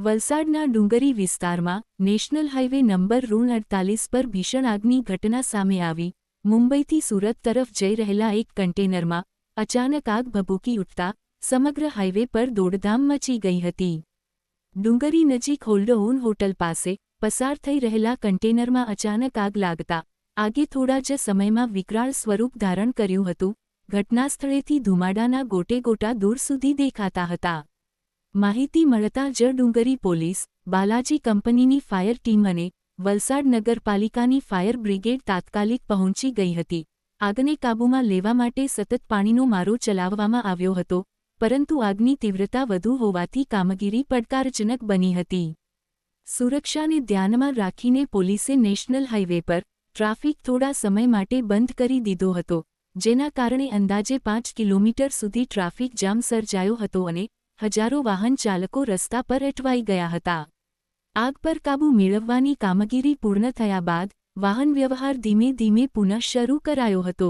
વલસાડના ડુંગરી વિસ્તારમાં national highway number 48 પર ભીષણ આગની ઘટના સામે આવી। મુંબઈથી સુરત તરફ જઈ રહેલા એક કન્ટેનરમાં અચાનક આગ ભભૂકી ઉઠતા સમગ્ર હાઇવે પર દોડધામ મચી ગઈ હતી। ડુંગરી નજીક હોલ્ડઓન હોટલ પાસે પસાર થઈ રહેલા કન્ટેનરમાં અચાનક આગ લાગતા આગે થોડા જ સમયમાં વિકરાળ સ્વરૂપ ધારણ કર્યું હતું। ઘટનાસ્થળેથી ધુમાડાના ગોટેગોટા દૂર સુધી દેખાતા હતા। માહિતી મળતા જ ડુંગરી પોલીસ, બાલાજી કંપનીની ફાયર ટીમ અને વલસાડ નગરપાલિકાની ફાયર બ્રિગેડ તાત્કાલિક પહોંચી ગઈ હતી। આગને કાબૂમાં લેવા માટે સતત પાણીનો મારો ચલાવવામાં આવ્યો હતો, પરંતુ આગની તીવ્રતા વધુ હોવાથી કામગીરી પડકારજનક બની હતી। સુરક્ષાને ધ્યાનમાં રાખીને પોલીસે નેશનલ હાઇવે પર ટ્રાફિક થોડા સમય માટે બંધ કરી દીધો હતો, જેના કારણે અંદાજે 5 કિલોમીટર સુધી ટ્રાફિક જામ સર્જાયો હતો અને હજારો વાહન ચાલકો રસ્તા પર અટવાઈ ગયા હતા। આગ પર કાબૂ મેળવવાની કામગીરી પૂર્ણ થયા બાદ વાહન વ્યવહાર ધીમે ધીમે પુનઃ શરૂ કરાયો હતો।